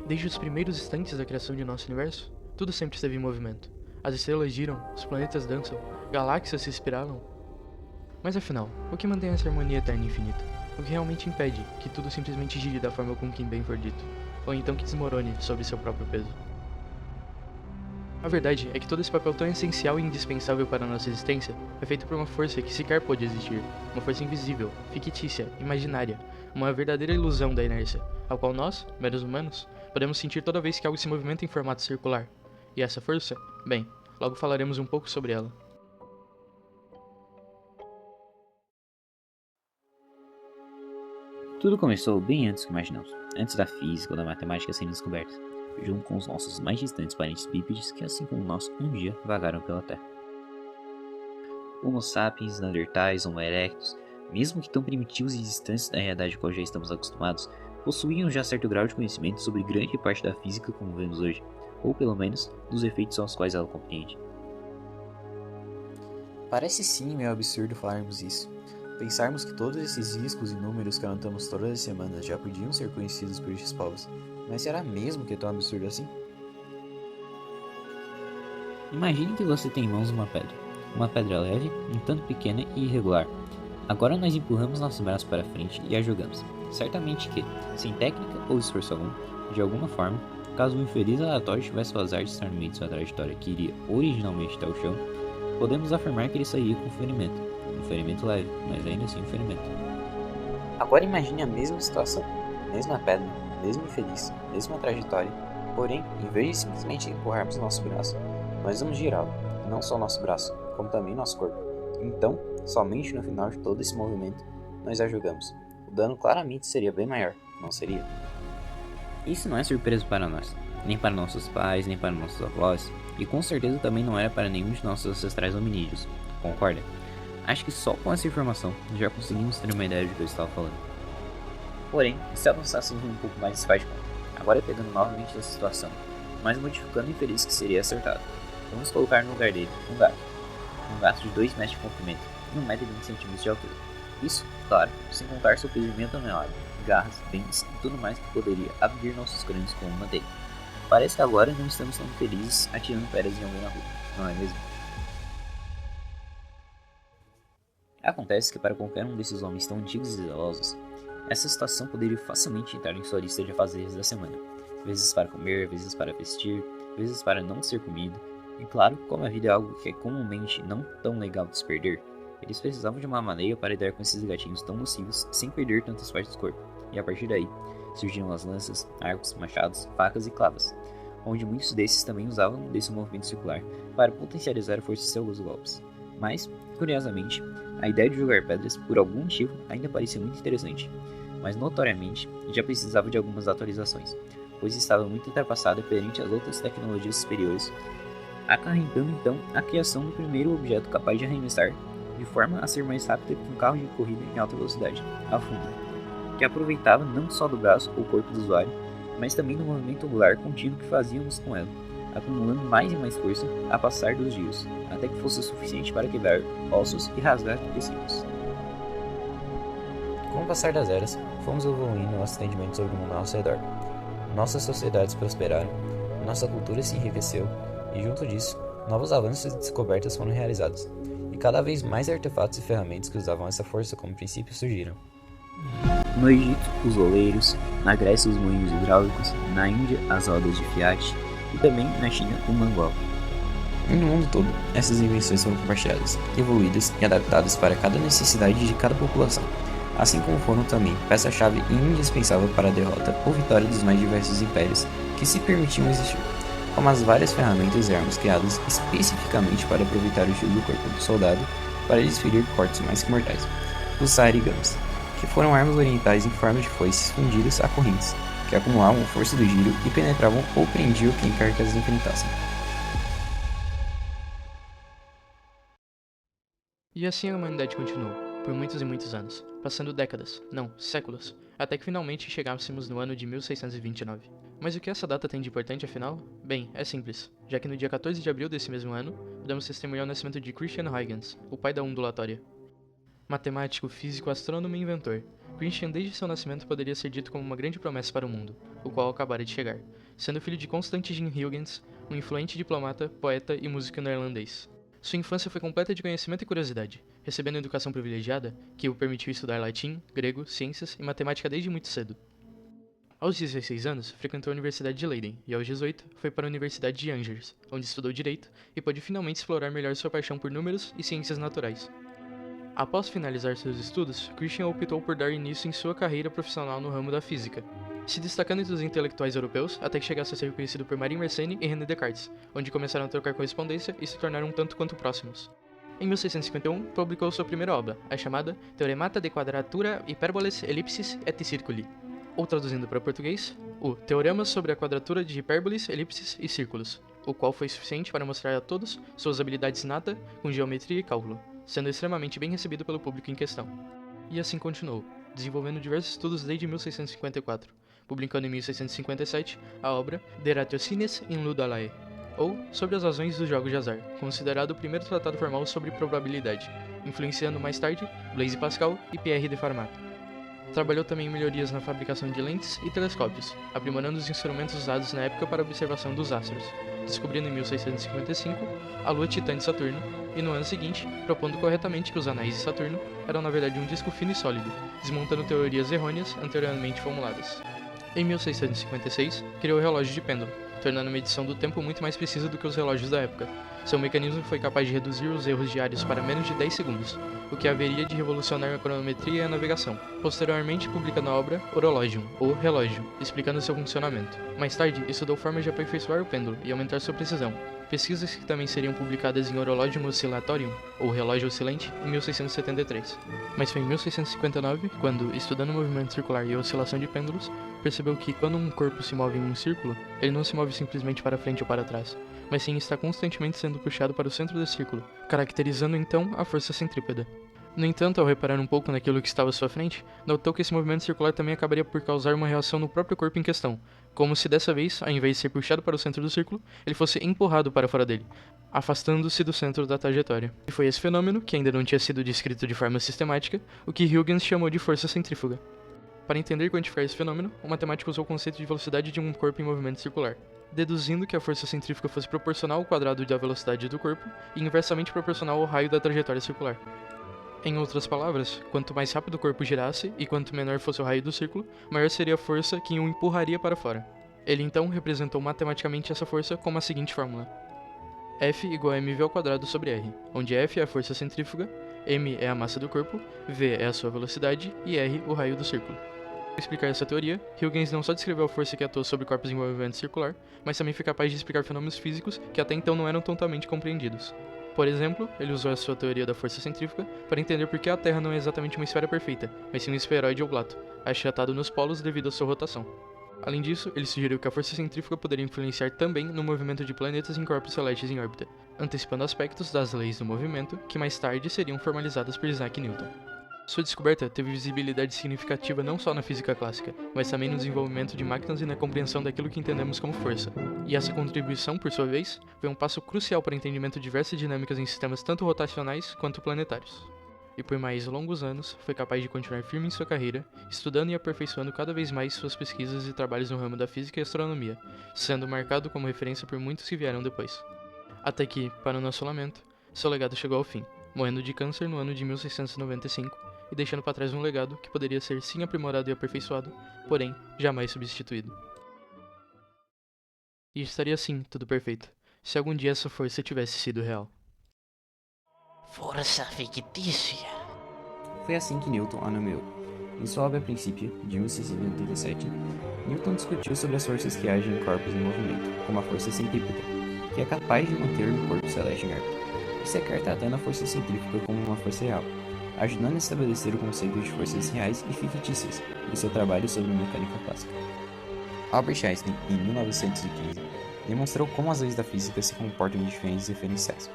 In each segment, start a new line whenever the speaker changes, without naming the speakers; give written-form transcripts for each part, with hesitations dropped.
Desde os primeiros instantes da criação de nosso universo, tudo sempre esteve em movimento. As estrelas giram, os planetas dançam, galáxias se espiralam. Mas afinal, o que mantém essa harmonia eterna e infinita? O que realmente impede que tudo simplesmente gire da forma com que bem for dito? Ou então que desmorone sobre seu próprio peso? A verdade é que todo esse papel tão essencial e indispensável para a nossa existência é feito por uma força que sequer pode existir, uma força invisível, fictícia, imaginária, uma verdadeira ilusão da inércia, a qual nós, meros humanos, podemos sentir toda vez que algo se movimenta em formato circular. E essa força? Bem, logo falaremos um pouco sobre ela.
Tudo começou bem antes do que imaginamos, antes da física ou da matemática serem descobertas, junto com os nossos mais distantes parentes bípedes que, assim como nós, um dia vagaram pela Terra. Homo sapiens, Neandertais, Homo erectus, mesmo que tão primitivos e distantes da realidade a qual já estamos acostumados, possuíam já certo grau de conhecimento sobre grande parte da física como vemos hoje, ou pelo menos dos efeitos aos quais ela compreende.
Parece sim meio absurdo falarmos isso. Pensarmos que todos esses riscos e números que anotamos todas as semanas já podiam ser conhecidos por estes povos. Mas será mesmo que é tão absurdo assim?
Imagine que você tem em mãos uma pedra leve, um tanto pequena e irregular. Agora nós empurramos nosso braço para frente e a jogamos. Certamente que, sem técnica ou esforço algum, de alguma forma, caso um infeliz aleatório tivesse o azar de estar no meio de sua trajetória que iria originalmente até o chão, podemos afirmar que ele sairia com um ferimento leve, mas ainda assim um ferimento.
Agora imagine a mesma situação, mesma pedra, mesmo infeliz, mesma trajetória. Porém, em vez de simplesmente empurrarmos nosso braço, nós vamos girá-lo, e não só nosso braço, como também nosso corpo. Então, somente no final de todo esse movimento, nós a jogamos. O dano claramente seria bem maior, não seria?
Isso não é surpresa para nós, nem para nossos pais, nem para nossos avós, e com certeza também não era para nenhum de nossos ancestrais hominídeos, concorda? Acho que só com essa informação já conseguimos ter uma ideia do que eu estava falando. Porém, se avançássemos um pouco mais nesse faz de conta, agora pegando novamente essa situação, mas modificando o infeliz que seria acertado, vamos colocar no lugar dele um gato de 2 metros de comprimento e 1,20 m de altura. Isso, claro, sem contar seu peso de meia tonelada, garras, dentes e tudo mais que poderia abrir nossos crânios com uma dele. Parece que agora não estamos tão felizes atirando pedras em alguém na rua, não é mesmo? Acontece que para qualquer um desses homens tão antigos e zelosos, essa situação poderia facilmente entrar em sua lista de afazeres da semana. Vezes para comer, vezes para vestir, vezes para não ser comido. E claro, como a vida é algo que é comumente não tão legal de se perder, eles precisavam de uma maneira para lidar com esses gatinhos tão nocivos sem perder tantas partes do corpo. E a partir daí, surgiram as lanças, arcos, machados, facas e clavas, onde muitos desses também usavam desse movimento circular para potencializar a força de seus golpes. Mas, curiosamente, a ideia de jogar pedras, por algum motivo, ainda parecia muito interessante, mas notoriamente já precisava de algumas atualizações, pois estava muito ultrapassada perante as outras tecnologias superiores, acarretando então a criação do primeiro objeto capaz de arremessar de forma a ser mais rápida que um carro de corrida em alta velocidade, a funda, que aproveitava não só do braço ou corpo do usuário, mas também do movimento angular contínuo que fazíamos com ela, acumulando mais e mais força a passar dos dias, até que fosse o suficiente para quebrar ossos e rasgar tecidos.
Com o passar das eras, fomos evoluindo nosso entendimento sobre o mundo ao nosso redor. Nossas sociedades prosperaram, nossa cultura se enriqueceu e, junto disso, novos avanços e descobertas foram realizados, e cada vez mais artefatos e ferramentas que usavam essa força como princípio surgiram.
No Egito, os oleiros, na Grécia, os moinhos hidráulicos, na Índia, as rodas de Fiat e também na China, o mangual.
E no mundo todo, essas invenções foram compartilhadas, evoluídas e adaptadas para cada necessidade de cada população, assim como foram também peça-chave e indispensável para a derrota ou vitória dos mais diversos impérios que se permitiam existir, como as várias ferramentas e armas criadas especificamente para aproveitar o estilo do corpo do soldado para desferir cortes mais que mortais, os saharigamas, que foram armas orientais em forma de foices fundidas a correntes, que acumulavam força do giro e penetravam ou prendiam quem quer que as enfrentassem.
E assim a humanidade continuou, por muitos e muitos anos, passando décadas, não, séculos, até que finalmente chegássemos no ano de 1629. Mas o que essa data tem de importante afinal? Bem, é simples, já que no dia 14 de abril desse mesmo ano, podemos testemunhar o nascimento de Christian Huygens, o pai da ondulatória. Matemático, físico, astrônomo e inventor, Christian desde seu nascimento poderia ser dito como uma grande promessa para o mundo, o qual acabara de chegar, sendo filho de Constantijn Huygens, um influente diplomata, poeta e músico neerlandês. Sua infância foi completa de conhecimento e curiosidade, recebendo educação privilegiada que o permitiu estudar latim, grego, ciências e matemática desde muito cedo. Aos 16 anos, frequentou a Universidade de Leiden e, aos 18, foi para a Universidade de Angers, onde estudou Direito e pôde finalmente explorar melhor sua paixão por números e ciências naturais. Após finalizar seus estudos, Christian optou por dar início em sua carreira profissional no ramo da física, se destacando entre os intelectuais europeus até que chegasse a ser conhecido por Marie Mersenne e René Descartes, onde começaram a trocar correspondência e se tornaram um tanto quanto próximos. Em 1651, publicou sua primeira obra, a chamada Theoremata de Quadratura Hyperboles Ellipsis et Circuli, ou traduzindo para português, o Teorema sobre a Quadratura de Hipérboles, Elipses e Círculos, o qual foi suficiente para mostrar a todos suas habilidades inata com geometria e cálculo, sendo extremamente bem recebido pelo público em questão. E assim continuou, desenvolvendo diversos estudos desde 1654, publicando em 1657 a obra De Ratiocines in Ludalae, ou Sobre as Razões dos Jogos de Azar, considerado o primeiro tratado formal sobre probabilidade, influenciando mais tarde Blaise Pascal e Pierre de Fermat. Trabalhou também em melhorias na fabricação de lentes e telescópios, aprimorando os instrumentos usados na época para a observação dos astros, descobrindo em 1655 a lua Titã de Saturno, e no ano seguinte, propondo corretamente que os anéis de Saturno eram na verdade um disco fino e sólido, desmontando teorias errôneas anteriormente formuladas. Em 1656, criou o relógio de pêndulo, tornando a medição do tempo muito mais precisa do que os relógios da época. Seu mecanismo foi capaz de reduzir os erros diários para menos de 10 segundos, o que haveria de revolucionar a cronometria e a navegação. Posteriormente, publica na obra Horologium, ou Relógio, explicando seu funcionamento. Mais tarde, estudou formas de aperfeiçoar o pêndulo e aumentar sua precisão, pesquisas que também seriam publicadas em Horologium Oscillatorium, ou Relógio Oscilante, em 1673. Mas foi em 1659, quando, estudando o movimento circular e a oscilação de pêndulos, percebeu que, quando um corpo se move em um círculo, ele não se move simplesmente para frente ou para trás, mas sim está constantemente sendo puxado para o centro do círculo, caracterizando então a força centrípeta. No entanto, ao reparar um pouco naquilo que estava à sua frente, notou que esse movimento circular também acabaria por causar uma reação no próprio corpo em questão, como se dessa vez, ao invés de ser puxado para o centro do círculo, ele fosse empurrado para fora dele, afastando-se do centro da trajetória. E foi esse fenômeno, que ainda não tinha sido descrito de forma sistemática, o que Huygens chamou de força centrífuga. Para entender e quantificar esse fenômeno, o matemático usou o conceito de velocidade de um corpo em movimento circular, deduzindo que a força centrífuga fosse proporcional ao quadrado da velocidade do corpo e inversamente proporcional ao raio da trajetória circular. Em outras palavras, quanto mais rápido o corpo girasse e quanto menor fosse o raio do círculo, maior seria a força que o empurraria para fora. Ele então representou matematicamente essa força com a seguinte fórmula: F igual a mv ao quadrado sobre r, onde F é a força centrífuga, m é a massa do corpo, v é a sua velocidade e r o raio do círculo. Para explicar essa teoria, Huygens não só descreveu a força que atua sobre corpos em movimento circular, mas também foi capaz de explicar fenômenos físicos que até então não eram totalmente compreendidos. Por exemplo, ele usou a sua teoria da força centrífuga para entender por que a Terra não é exatamente uma esfera perfeita, mas sim um esferoide oblato, achatado nos polos devido à sua rotação. Além disso, ele sugeriu que a força centrífuga poderia influenciar também no movimento de planetas e corpos celestes em órbita, antecipando aspectos das leis do movimento que mais tarde seriam formalizadas por Isaac Newton. Sua descoberta teve visibilidade significativa não só na física clássica, mas também no desenvolvimento de máquinas e na compreensão daquilo que entendemos como força. E essa contribuição, por sua vez, foi um passo crucial para o entendimento de diversas dinâmicas em sistemas tanto rotacionais quanto planetários. E por mais longos anos, foi capaz de continuar firme em sua carreira, estudando e aperfeiçoando cada vez mais suas pesquisas e trabalhos no ramo da física e astronomia, sendo marcado como referência por muitos que vieram depois. Até que, para o nosso lamento, seu legado chegou ao fim, morrendo de câncer no ano de 1695, e deixando para trás um legado que poderia ser sim aprimorado e aperfeiçoado, porém jamais substituído. E estaria assim, tudo perfeito, se algum dia essa força tivesse sido real.
Força fictícia.
Foi assim que Newton a nomeou. Em sua obra Princípio, de 1687, Newton discutiu sobre as forças que agem em corpos em movimento, como a força centrípeta, que é capaz de manter um corpo celeste em órbita, e sequer tratando a força centrífuga como uma força real, ajudando a estabelecer o conceito de forças reais e fictícias em seu trabalho sobre mecânica clássica. Albert Einstein, em 1915, demonstrou como as leis da física se comportam em diferentes referenciais.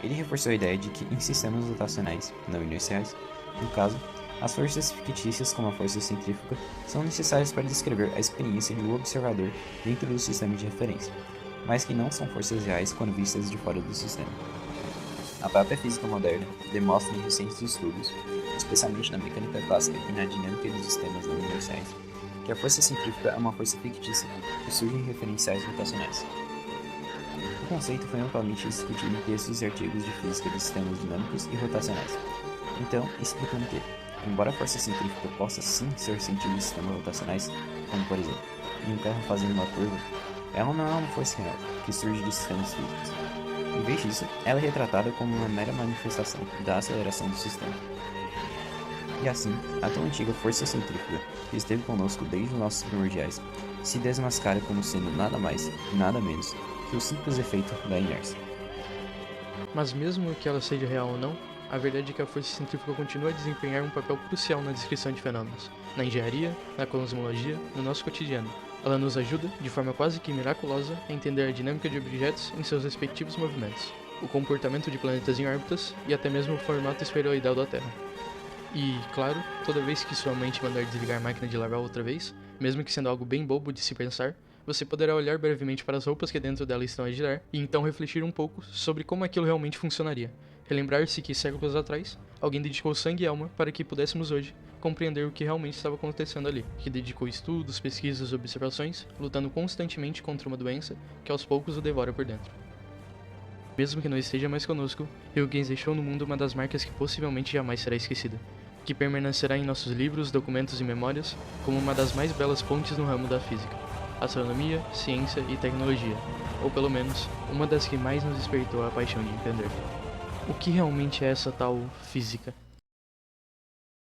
Ele reforçou a ideia de que, em sistemas rotacionais, não inerciais, no caso, as forças fictícias como a força centrífuga são necessárias para descrever a experiência do observador dentro do sistema de referência, mas que não são forças reais quando vistas de fora do sistema. A própria física moderna demonstra em recentes estudos, especialmente na mecânica clássica e na dinâmica dos sistemas não universais, que a força centrífuga é uma força fictícia que surge em referenciais rotacionais. O conceito foi amplamente discutido em textos e artigos de física de sistemas dinâmicos e rotacionais. Então, explicando que, embora a força centrífuga possa sim ser sentida em sistemas rotacionais, como por exemplo, em um carro fazendo uma curva, ela não é uma força real, que surge de sistemas físicos. Em vez disso, ela é retratada como uma mera manifestação da aceleração do sistema. E assim, a tão antiga força centrífuga, que esteve conosco desde os nossos primordiais, se desmascara como sendo nada mais e nada menos que o simples efeito da inércia.
Mas mesmo que ela seja real ou não, a verdade é que a força centrífuga continua a desempenhar um papel crucial na descrição de fenômenos, na engenharia, na cosmologia, no nosso cotidiano. Ela nos ajuda, de forma quase que miraculosa, a entender a dinâmica de objetos em seus respectivos movimentos, o comportamento de planetas em órbitas e até mesmo o formato esferoidal da Terra. E, claro, toda vez que sua mente mandar desligar a máquina de lavar outra vez, mesmo que sendo algo bem bobo de se pensar, você poderá olhar brevemente para as roupas que dentro dela estão a girar e então refletir um pouco sobre como aquilo realmente funcionaria. Relembrar-se que séculos atrás, alguém dedicou sangue e alma para que pudéssemos hoje compreender o que realmente estava acontecendo ali, que dedicou estudos, pesquisas e observações, lutando constantemente contra uma doença que aos poucos o devora por dentro. Mesmo que não esteja mais conosco, Huygens deixou no mundo uma das marcas que possivelmente jamais será esquecida, que permanecerá em nossos livros, documentos e memórias como uma das mais belas pontes no ramo da física, astronomia, ciência e tecnologia, ou pelo menos, uma das que mais nos despertou a paixão de entender. O que realmente é essa tal física?